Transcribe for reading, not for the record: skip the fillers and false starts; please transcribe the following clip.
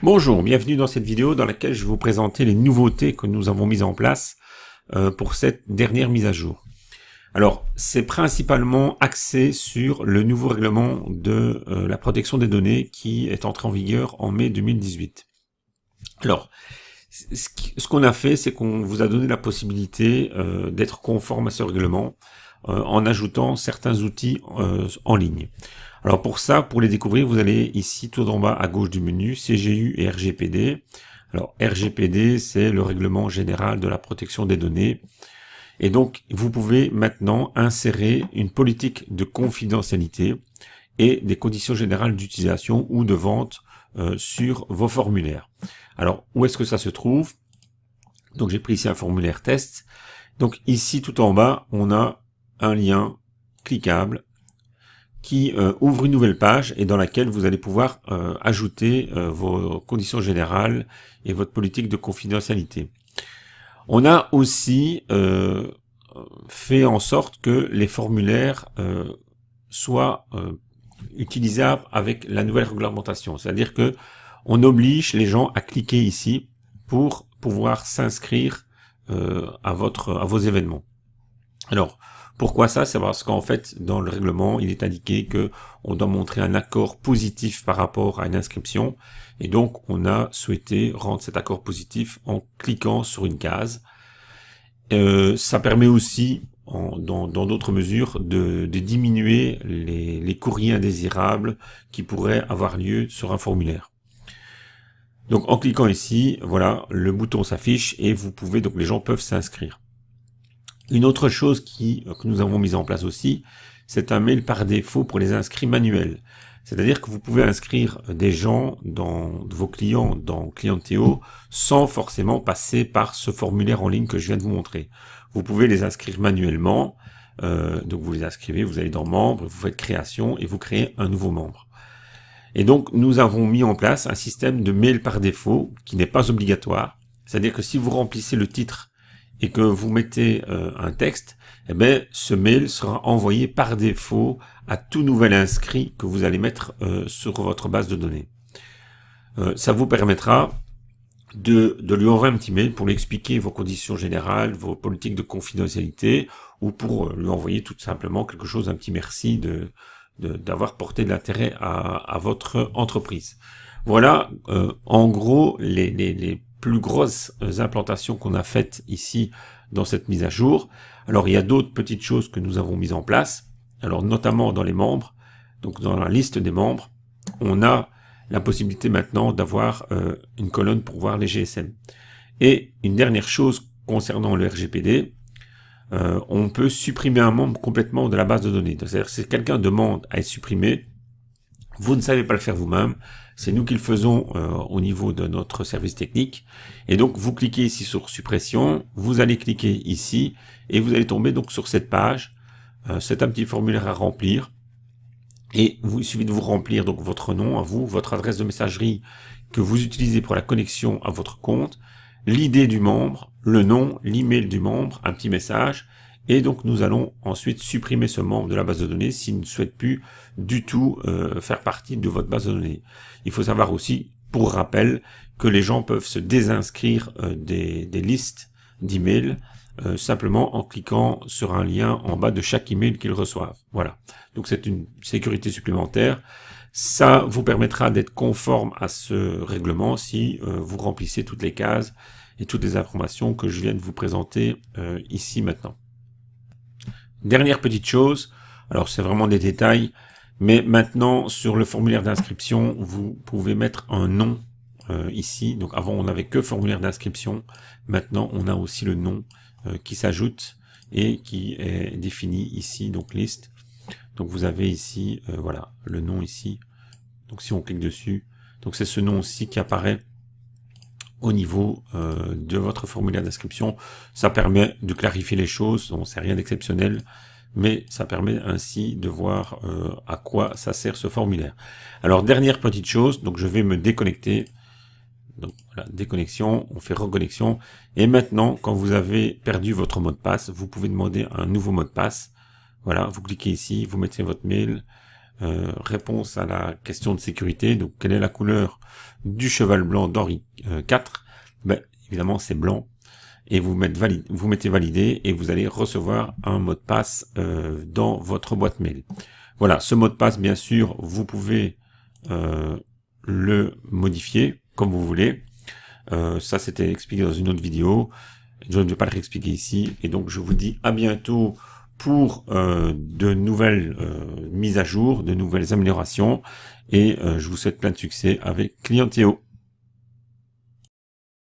Bonjour, bienvenue dans cette vidéo dans laquelle je vais vous présenter les nouveautés que nous avons mises en place pour cette dernière mise à jour. Alors, c'est principalement axé sur le nouveau règlement de la protection des données qui est entré en vigueur en mai 2018. Alors, ce qu'on a fait, c'est qu'on vous a donné la possibilité d'être conforme à ce règlement en ajoutant certains outils en ligne. Alors pour ça, pour les découvrir, vous allez ici tout en bas à gauche du menu, CGU et RGPD. Alors RGPD, c'est le règlement général de la protection des données. Et donc, vous pouvez maintenant insérer une politique de confidentialité et des conditions générales d'utilisation ou de vente sur vos formulaires. Alors, où est-ce que ça se trouve? Donc, j'ai pris ici un formulaire test. Donc, ici, tout en bas, on a un lien cliquable qui ouvre une nouvelle page et dans laquelle vous allez pouvoir ajouter vos conditions générales et votre politique de confidentialité. On a aussi fait en sorte que les formulaires soient utilisables avec la nouvelle réglementation. C'est-à-dire que on oblige les gens à cliquer ici pour pouvoir s'inscrire à vos événements. Alors, pourquoi ça? C'est parce qu'en fait, dans le règlement, il est indiqué que on doit montrer un accord positif par rapport à une inscription. Et donc, on a souhaité rendre cet accord positif en cliquant sur une case. Ça permet aussi, dans d'autres mesures, de diminuer les courriers indésirables qui pourraient avoir lieu sur un formulaire. Donc, en cliquant ici, voilà, le bouton s'affiche et vous pouvez, donc les gens peuvent s'inscrire. Une autre chose que nous avons mise en place aussi, c'est un mail par défaut pour les inscrits manuels. C'est-à-dire que vous pouvez inscrire des gens vos clients dans Clientéo sans forcément passer par ce formulaire en ligne que je viens de vous montrer. Vous pouvez les inscrire manuellement, donc vous les inscrivez, vous allez dans membres, vous faites création et vous créez un nouveau membre. Et donc nous avons mis en place un système de mail par défaut qui n'est pas obligatoire. C'est-à-dire que si vous remplissez le titre et que vous mettez un texte, eh bien, ce mail sera envoyé par défaut à tout nouvel inscrit que vous allez mettre sur votre base de données. Ça vous permettra de lui envoyer un petit mail pour lui expliquer vos conditions générales, vos politiques de confidentialité, ou pour lui envoyer tout simplement quelque chose, un petit merci d'avoir porté de l'intérêt à votre entreprise. Voilà, en gros, les plus grosses implantations qu'on a faites ici dans cette mise à jour. Alors il y a d'autres petites choses que nous avons mises en place, alors notamment dans les membres, donc dans la liste des membres, on a la possibilité maintenant d'avoir une colonne pour voir les GSM. Et une dernière chose concernant le RGPD, on peut supprimer un membre complètement de la base de données. C'est-à-dire que si quelqu'un demande à être supprimé, vous ne savez pas le faire vous-même, c'est nous qui le faisons au niveau de notre service technique. Et donc, vous cliquez ici sur suppression, vous allez cliquer ici, et vous allez tomber donc sur cette page. C'est un petit formulaire à remplir. Et il suffit de vous remplir donc votre nom à vous, votre adresse de messagerie que vous utilisez pour la connexion à votre compte, l'idée du membre, le nom, l'email du membre, un petit message. Et donc, nous allons ensuite supprimer ce membre de la base de données s'il ne souhaite plus du tout faire partie de votre base de données. Il faut savoir aussi, pour rappel, que les gens peuvent se désinscrire des listes d'emails simplement en cliquant sur un lien en bas de chaque email qu'ils reçoivent. Voilà. Donc, c'est une sécurité supplémentaire. Ça vous permettra d'être conforme à ce règlement si vous remplissez toutes les cases et toutes les informations que je viens de vous présenter ici maintenant. Dernière petite chose, alors c'est vraiment des détails, mais maintenant sur le formulaire d'inscription, vous pouvez mettre un nom ici. Donc avant on n'avait que formulaire d'inscription, maintenant on a aussi le nom qui s'ajoute et qui est défini ici, donc liste. Donc vous avez ici, voilà, le nom ici. Donc si on clique dessus, donc c'est ce nom aussi qui apparaît au niveau de votre formulaire d'inscription. Ça permet de clarifier les choses, bon, c'est rien d'exceptionnel, mais ça permet ainsi de voir à quoi ça sert ce formulaire. Alors dernière petite chose, donc je vais me déconnecter. Donc voilà, déconnexion, on fait reconnexion. Et maintenant, quand vous avez perdu votre mot de passe, vous pouvez demander un nouveau mot de passe. Voilà, vous cliquez ici, vous mettez votre mail, réponse à la question de sécurité. Donc, quelle est la couleur du cheval blanc d'Henri IV? Ben, évidemment, c'est blanc. Et vous mettez valider et vous allez recevoir un mot de passe dans votre boîte mail. Voilà, ce mot de passe, bien sûr, vous pouvez le modifier comme vous voulez. Ça, c'était expliqué dans une autre vidéo. Je ne vais pas le réexpliquer ici. Et donc, je vous dis à bientôt pour de nouvelles mises à jour, de nouvelles améliorations. Et je vous souhaite plein de succès avec Clientéo.